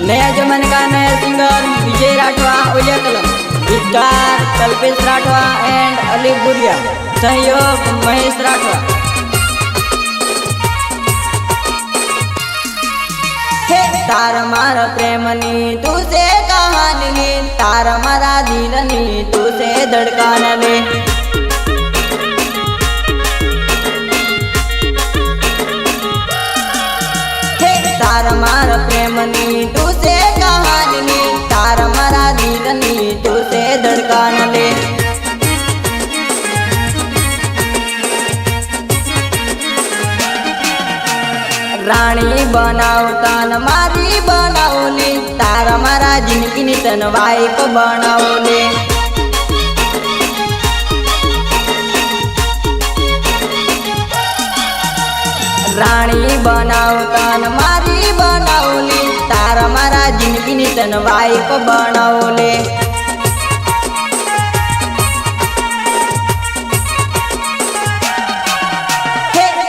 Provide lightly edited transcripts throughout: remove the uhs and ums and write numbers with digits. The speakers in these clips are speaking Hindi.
नया जमाने का नया सिंगर विजय राठवा ओलिया कलम, गिटार कल्पेश राठवा एंड अली बुरिया, सहयोग महेश राठवा। तार मार प्रेमनी तुझे कहानी, तार मारा दिलनी तुझे धड़कन ले। तार मार प्रेमनी तुझे कहानी, तार मारा दिलनी तुझे धड़कन ले। राणी बनावता न मारी बनावली, तार मारा जिंदगी तन वाइफ बनावले। राणी बनावता न मारी बनावली, तार मारा जिंदगी तन वाइफ बनावले।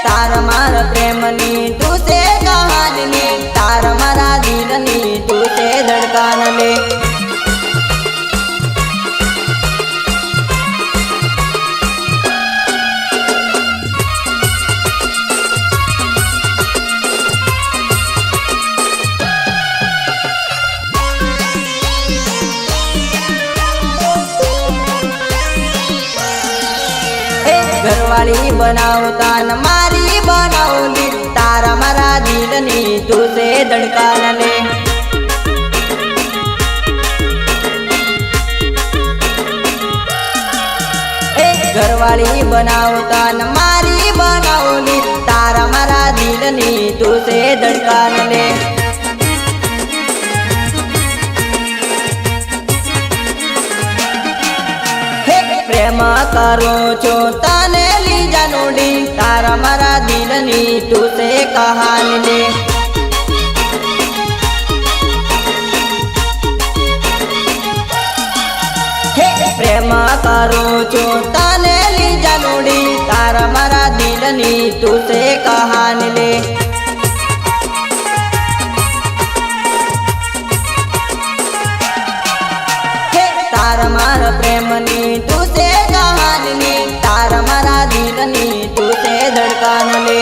तार मार प्रेमनी तुझे कहानी, तार मारा दिलनी तुझे धड़कन ले। घरवाली बनावता न मारी बनावली, तार मारा दिलनी तुझे धड़कन ले। घरवाली बनावता न मारी बनावली, तार मारा दिलनी तुझे धड़कन ले। प्रेम करो छो तने लीजा नोडी, तार मारा दिलनी तुझे कहानी ले। प्रेम करो छो तने लीजा नोडी, तार मारा दिलनी तुझे कहानी ले। तार मार प्रेमनी तुझे कहानी, तार मारा दिलनी तुझे धड़कन ले।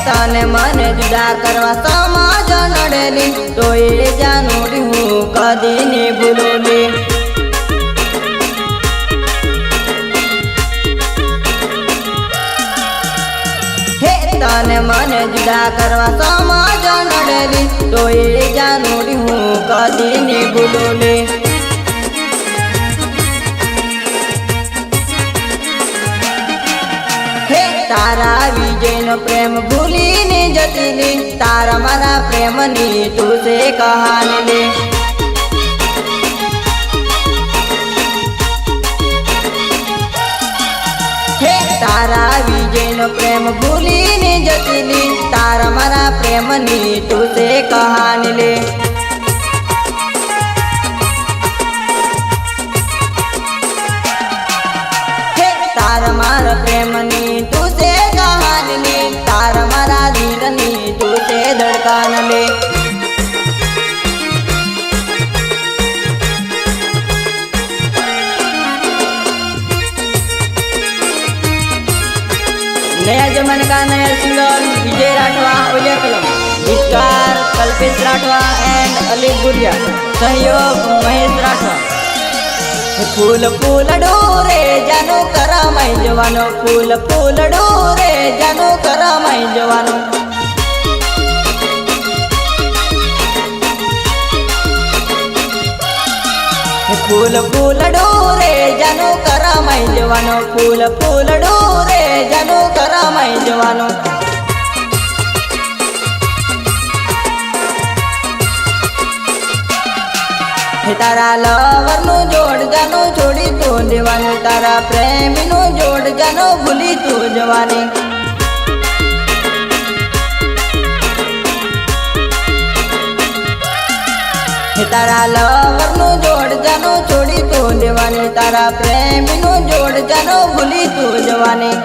तने मन जुदा करवा समाज नड़ेली, तो ये जानोड़ी हूँ कदी ने भूलोली। तने मन जुदा करवा समाज नड़ेली, तो ये जानोड़ी हूँ कदी ने भूलोली। तारा विजय नो प्रेम भूली ने जतीली, तारा मारा प्रेमनी तुझे कहानी ले। तारा विजय नो प्रेम भूली ने जतीली, तारा मारा प्रेमनी तुझे कहानी ले। तार मार प्रेमनी तुझे कहानी, तार मारा दिलनी तुझे धड़कन ले। नया जमाने का नया सिंगर विजय राठवा ओलिया कलम, गिटार कल्पेश राठवा एंड अली बुरिया, सहयोग महेश राठवा। फूल फूल डोरे जानो करा मैं जवानो, फूल फूल डोरे जानो करा मैं जवानो। फूल फूल डोरे जानो करा मैं जवानो, फूल फूल डोरे जानो करा मैं जवानो। तारा लवर नो जोड़ जानो छोड़ी तो जवानी, तारा प्रेमी नो जोड़ जानो भूली तो जवानी। તારા લવર નું જોડ જાનો છોડી તો દેવાની, તારા પ્રેમી નું જોડ જાનો ભૂલી તું જવાની.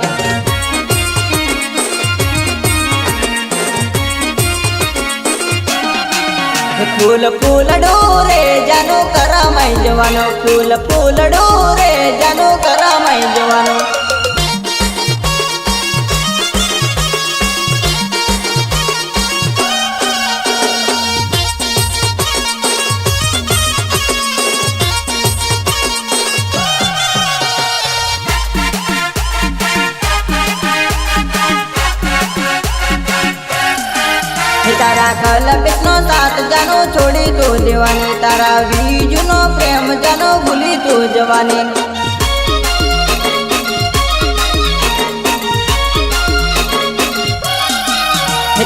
ફૂલ ફૂલ ડોરે જાનો કરામાઈ જવાનો, ફૂલ ફૂલ ડોરે જાનો કરામાઈ જવાનો. તારા કલ્પિત નો સાથ જાનો છોડી તો દેવાની, તારા બીજુ નો પ્રેમ જાનો ભૂલી તો જવાની.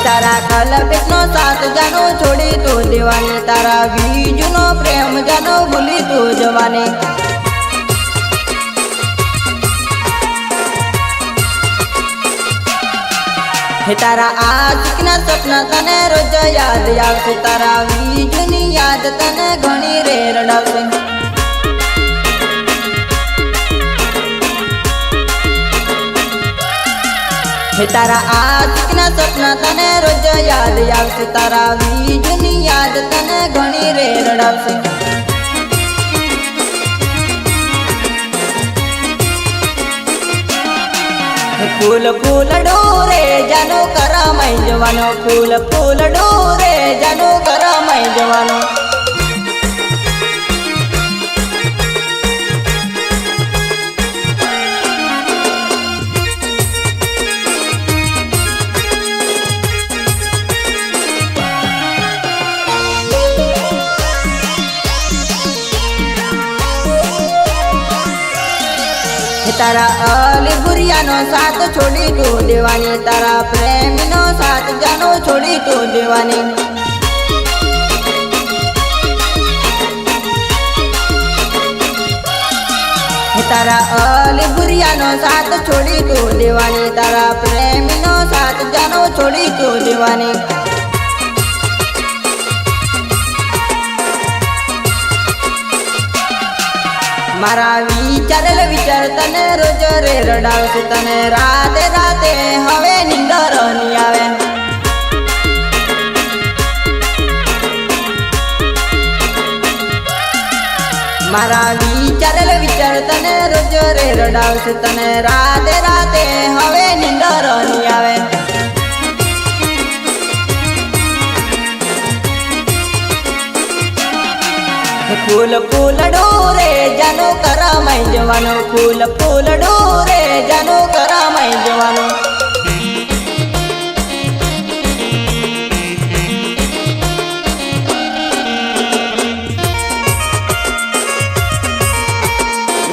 તારા કલ્પિત નો સાથ જાનો છોડી તો દેવાની, તારા બીજુ નો પ્રેમ જાનો ભૂલી તો જવાની. તારા આશિકના સપના તને રોજ યાદ આવશે, તારા બીજુની યાદ તને ઘણી રે રડાવશે. તારા આશિકના સપના તને રોજ યાદ આવશે, તારા બીજુની યાદ તને ઘણી રે રડાવશે. ફૂલ ફૂલ ડોરે જાનો કરામાઈ જવાનો, ફૂલ ફૂલ ડોરે જાનો કરામાઈ જવાનો. તારા અલી ગુરિયાનો સાથ છોડી તો દેવાની, તારા પ્રેમીનો સાથ જાનો છોડી તો દેવાની. તારા અલી ગુરિયાનો સાથ છોડી તો દેવાની, તારા પ્રેમીનો સાથ જાનો છોડી તો દેવાની. મારા વિચારેલ વિચાર તને રોજ રે રડાવશે, તને રાતે રાતે હવે નીંદર નહીં આવે. મારા વિચારેલ વિચાર તને રોજ રે રડાવશે, તને રાતે રાતે હવે નીંદર નહીં આવે. ફૂલ ફૂલ ડોરે જાનો કરામાઈ જવાનો, ફૂલ ફૂલ ડોરે જાનો કરામાઈ જવાનો.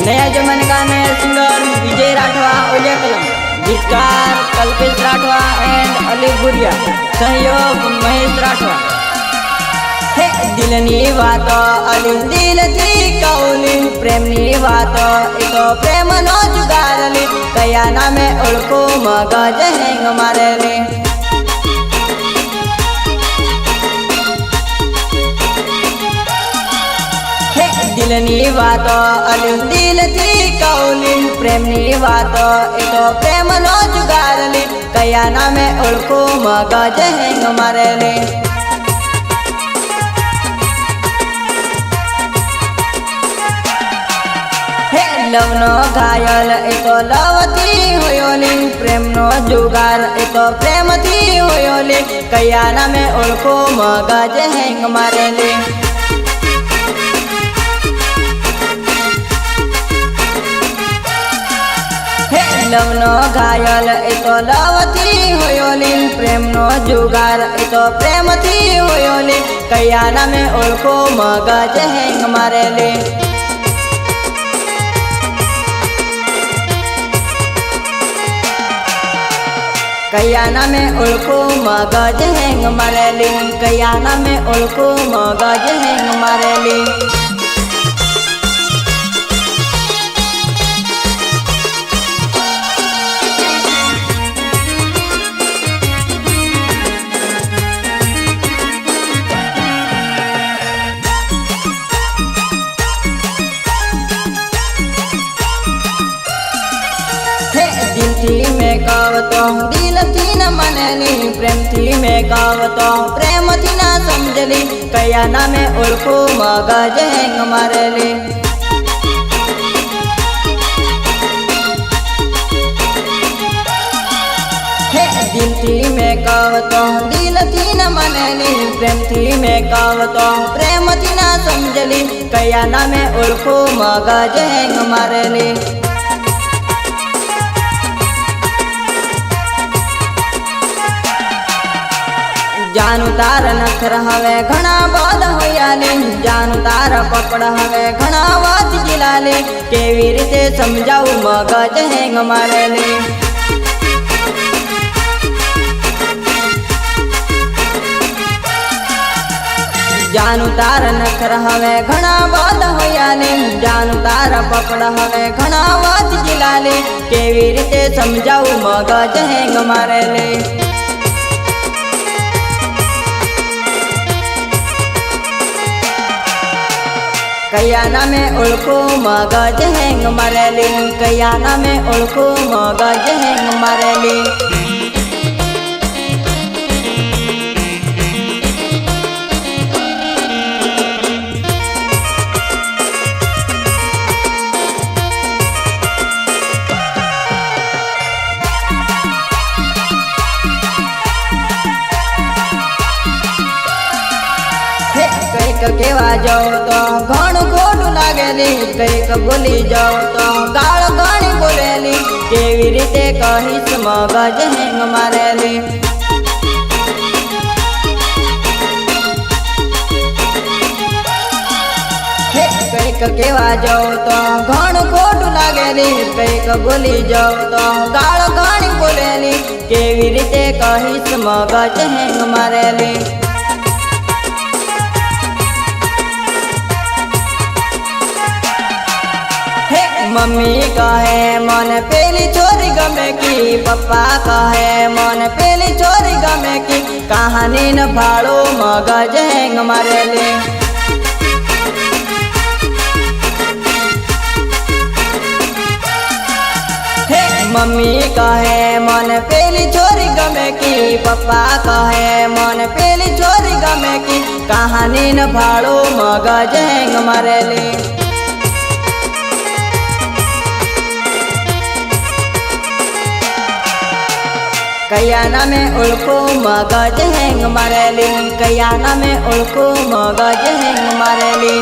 नया जमन का नया सिंगर विजय राठवा ओलिया कलम, गीतकार कल्पेश राठवा एंड अली गुरिया, सहयोग महेश राठवा. हे दिलनी वातो अली दिलથી કૌલી, પ્રેમની વાતો એ તો પ્રેમનો જુગારલી, કયા નામે ઓળખો મગજ હેંગ મારેલી. હે દિલની વાતો અલી દિલથી કૌલી, પ્રેમની વાતો એ તો પ્રેમનો જુગારલી, કયા નામે ઓળખો મગજ હેંગ મારેલી. લવનો ઘાયલ એ તો લવથી હોયોલી, પ્રેમનો જુગાર એ તો પ્રેમથી હોયોલી, કયા નામે ઓળખો મગજ હેંગ મારેલી. લવનો ઘાયલ એ તો લવથી હોયોલી, પ્રેમનો જુગાર એ તો પ્રેમથી હોયોલી, કયા નામે ઓળખો મગજ હેંગ મારેલી. કયા નામે ઓળખો મગજ હેંગ મારેલી, કયા નામે ઓળખો મગજ હેંગ મારેલી. गावतो दिलथी न मनेली प्रेमथी में गावतो प्रेमथी ना समजली कया नामे ओळखू मगज हेंग मारेली दिलथी में गावतो दिलथी न मनेली प्रेमथी में गावतो प्रेमथी ना समजली कया नामे ओळखू मगज हेंग मारेली जानू तार नखर हवे घना बाद होयाले जानू तार पकड़ हवे घना वात जिलाले केवी रीते समझाऊ मगज हेंग मारेले जानू तार नखर हवे घना बाद होयाले जानू तार पकड़ हवे घना वात जिलाले केवी रीते समझाऊ मगज हेंग मारेले कया नामे ओळखू मगज हेंग मारेली कया नामे ओळखू मगज हेंग मारेली कईक केवा जाओ तो घणु खोटू लागेली कईक बोली जाओ तो गाळ घणी बोलेली केवी रीते कहीस मगज हेंग मारेली कईक केवा जाओ तो घणु खोटू लागेली कईक बोली जाओ तो गाळ घणी बोलेली केवी रीते कहीस मगज हेंग मारेली मम्मी कहे मन पेली छोरी गमे की पप्पा कहे मन पेली छोरी गमे की कहानी न फाड़ो मगज हेंग मारेली मम्मी कहे मन पेली छोरी गमे की पप्पा कहे मन पेली छोरी गमे की कहानी न फाड़ो मगज हेंग मारेली कया नामे ओळखू मगज हेंग मारेली कया नामे ओळखू मगज हेंग मारेली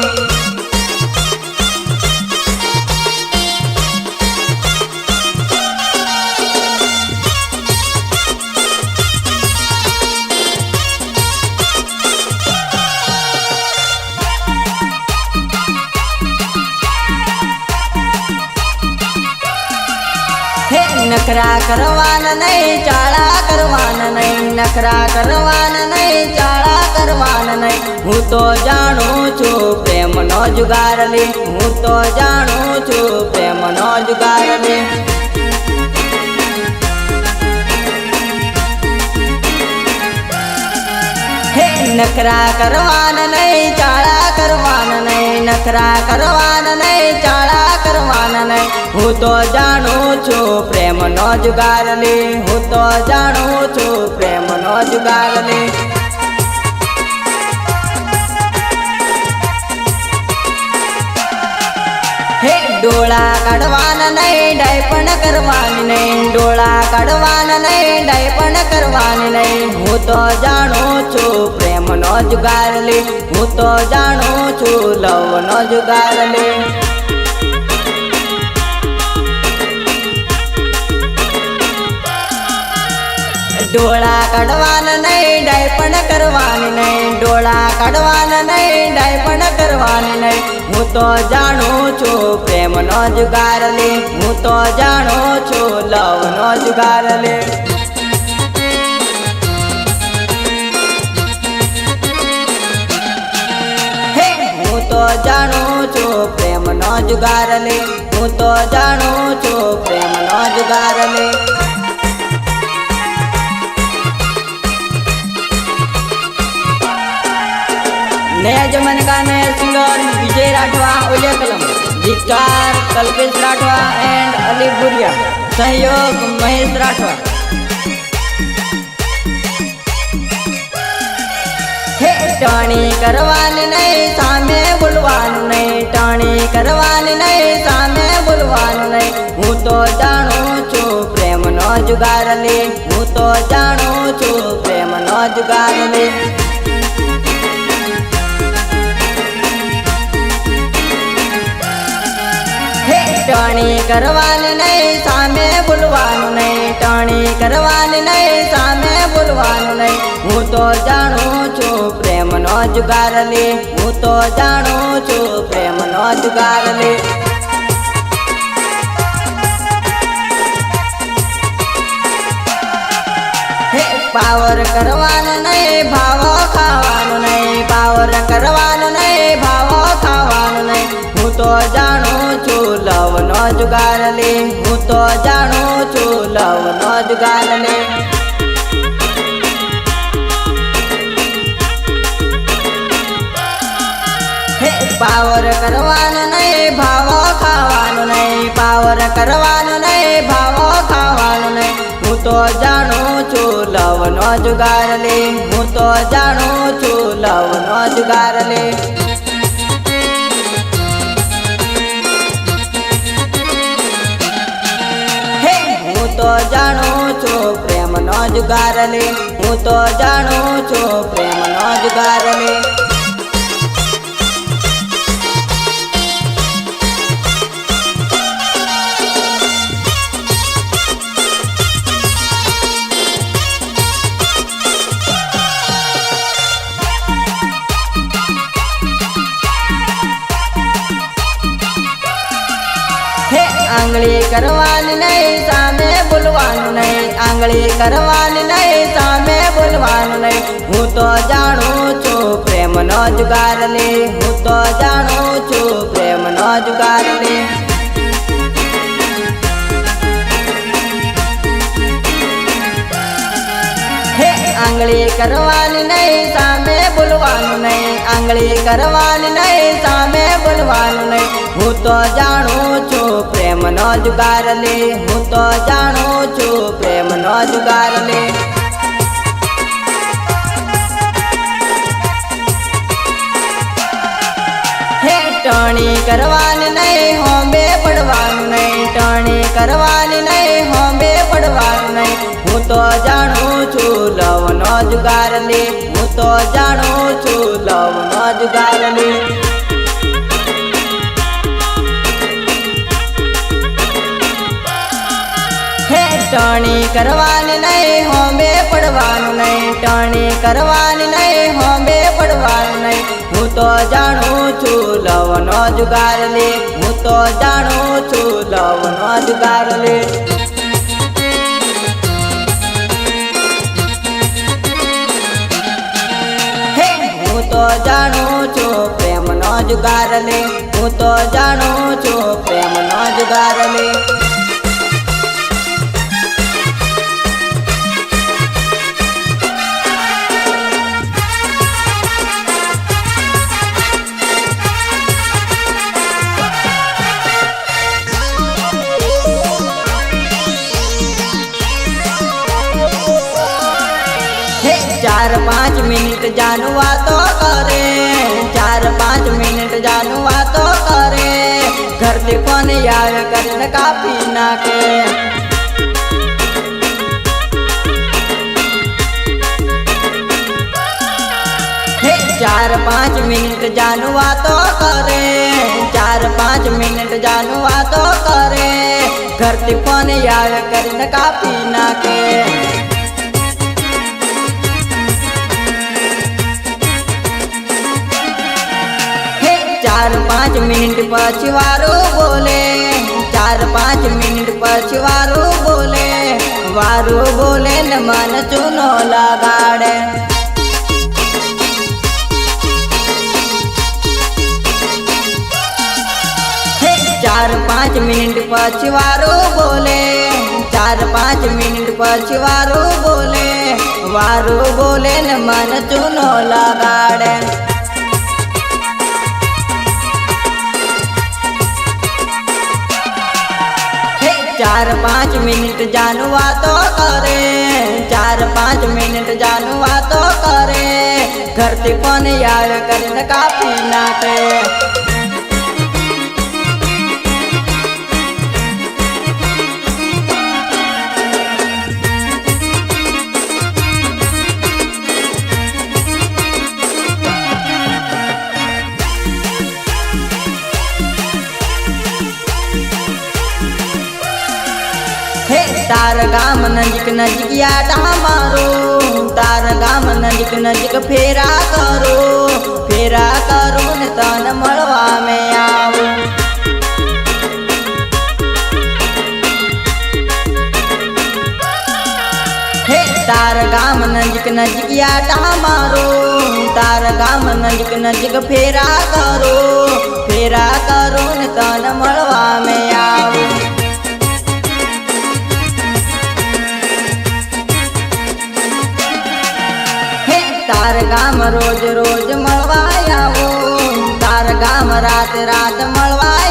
नखरा करवान नहीं चाला करवान नहीं नखरा करवान नहीं चाला करवान नहीं हूँ तो जाणू छू प्रेम नो जुगार ली हूँ तो जाणू छू प्रेम नो जुगार ली नखरा करवान नहीं चाला करवान नहीं नखरा करवान नहीं चाला करवान नहीं हूँ तो जाणू छू प्रेम नो जुगार ली हूँ तो जाणू छू प्रेम नो जुगार ली डोळा काढवान नहीं डायपण करवानी नहीं डोळा काढवान नहीं डायपण करवानी नहीं हूँ तो जाणू छू प्रेम नो जुगार ली हूँ तो जाणू छू लव नो जुगार ली डोळा काढवान नहीं डायपण करवानी नहीं डोळा काढवान नहीं डायपण करवानी नहीं हूँ तो जाणू छू प्रेम नो जुगार ली हूँ तो जाणू छू लव नो जुगार ली हूँ तो जाणू छू प्रेम नो जुगार ली हूँ तो जाणू छू प्रेम नो जुगार ली नया जमन का नया सिंगर विजय राठवा ओलिया कलम, गीतकार कल्पेश राठवा एंड अली गुरिया। सहयोग महेश राठवा। हे टाणी करवानी नहीं सामे बोलवानु नहीं, टाणी करवानी नहीं सामे बोलवानु नहीं। हूँ तो जाणु छू प्रेम नो जुगार ले, हूँ तो जाणु छू प्रेम नो जुगार ले। हे टाणी करवानी नहीं सामे बोलवानु नहीं, टाणी करवानी नहीं सामे बोलवानु नहीं। हूँ तो जाणु छू प्रेम नो जुगार ले, हूँ तो जाणु छू प्रेम नो जुगार ले। पावर करवानो नहीं भाव खावानो नहीं, पावर करवानो नहीं भाव खावानो नहीं। हूँ तो जाणु छू लव नो जुगार ले, हूँ तो जाणु छू लव नो जुगार ले। पावर करवानो नहीं भाव खावानो नहीं, पावर करवानो नहीं भाव खावानो नहीं। हूँ तो जाणु छू लव नो जुगार ले, हूँ तो जाणु छू लव नो जुगार ले। हूँ तो जाणु छू प्रेम नो जुगार ले, हूँ तो जाणु छू प्रेम नो जुगार ले। आंगली करवानी नहीं सामे बोलवानु नहीं, आंगली करवानी नहीं सामे बोलवानु नहीं। हूँ तो जाणु छू प्रेम नो जुगार ले, हूँ तो जाणु छू प्रेम नो जुगार ले। आंगली करवानी नहीं सामे बोलवानु नहीं, आंगली करवानी नहीं सामे बोलवानु नहीं। हूँ तो जाणु छू प्रेम नो जुगार ले, हूँ तो जाणु छू प्रेम नो जुगार ले। टाणी करवानी नहीं होंबे पड़वानु नहीं, टाणी करवानी नहीं होंबे पड़वानु नहीं। हूँ तो जाणु छू लव नो जुगार ले, हूँ तो जाणु छू लव नो जुगार ले। टाणी करवानी नहीं होंबे पड़वानु नहीं, टाणी करवानी नहीं होंबे पड़वानु नहीं। हूँ तो जाणु छू लव नो जुगार ले, हूँ तो जाणु छू लव नो जुगार ले। हूँ तो जाणु छू प्रेम नो जुगार ले, हूँ तो जाणु छू प्रेम नो जुगार ले। चार पाँच मिनट जानू तो करे, चार पाँच मिनट जानू तो करे। घर से फोन यार कर काफी ना के। चार पाँच मिनट जानू तो करे, चार पाँच मिनट जानू तो करे। घर से फोन यार कर काफी ना के। चार पाँच मिनट पछवारो बोले, चार पाँच मिनट पछवारो बोले। वारो बोले न मन चुनो लगाड़े। चार पाँच मिनट पछवारो बोले, चार पाँच मिनट पछवारो बोले। वारो बोले न मन चुनो लगाड़े। 4-5 મિનિટ જાનું વાતો કરે, 4-5 મિનિટ જાનું વાતો કરે, ઘરથી ફોન આવે કરીને કાપી નાખે. તાર ગામ નજીક નજીક યાટા મારું, તાર ગામ નજીક નજીક ફેરા કરું ને તને મળવા મેં આવું. હે તાર ગામ નજીક નજીક યાટા મારું, તાર ગામ નજીક નજીક ફેરા કરું ને તને મળવા મેં આવું. તાર ગામ રોજ રોજ મળવા આવું, તાર ગામ રાત રાત મળવા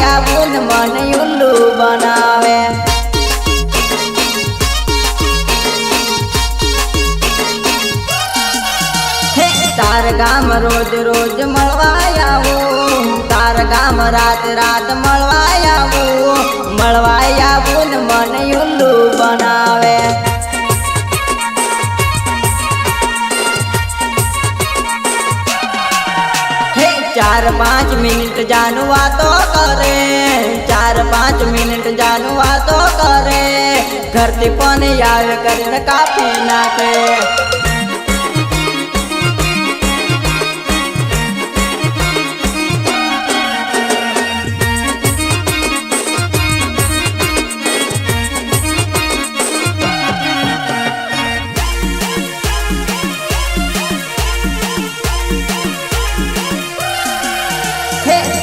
આવું ને મને ઉલ્લુ બનાવે. હે તાર ગામ રોજ રોજ મળવા આવું, તાર ગામ રાત રાત મળવા આવું ને મને ઉલ્લુ બનાવે. 4-5 મિનિટ જાનું વાતો કરે, 4-5 મિનિટ જાનું વાતો કરે, ઘરથી ફોન આવે કરીને કાપી નાખે.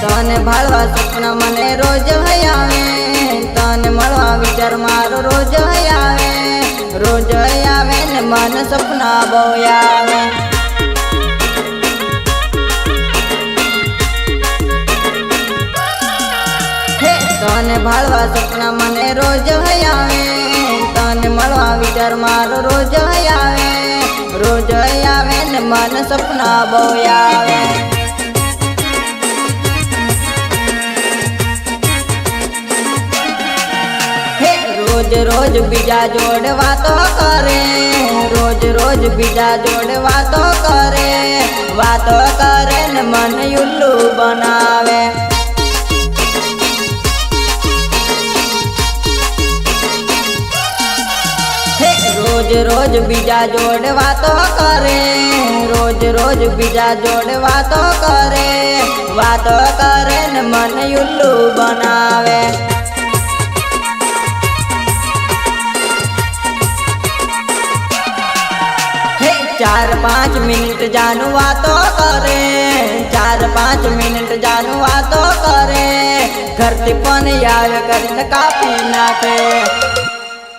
તને ભાળવા સપના મને રોજ આવે, તને મળવા વિચાર મારો રોજ આવે ને મને સપના બહુ આવે. હે તને ભાળવા સપના મને રોજ આવે, તને મળવા વિચાર મારો રોજ આવે ને મને સપના બહુ આવે. રોજ રોજ બીજા જોડે વાતો કરે, રોજ રોજ બીજા જોડે વાતો કરે ને મને ઉલ્લુ બનાવે. રોજ રોજ બીજા જોડે વાતો કરે, રોજ રોજ બીજા જોડે વાતો કરે ને મને ઉલ્લુ બનાવે. 4-5 મિનિટ જાનું વાતો કરે, 4-5 મિનિટ જાનું વાતો કરે, ઘરથી ફોન આવે કરીને કાપી નાખે.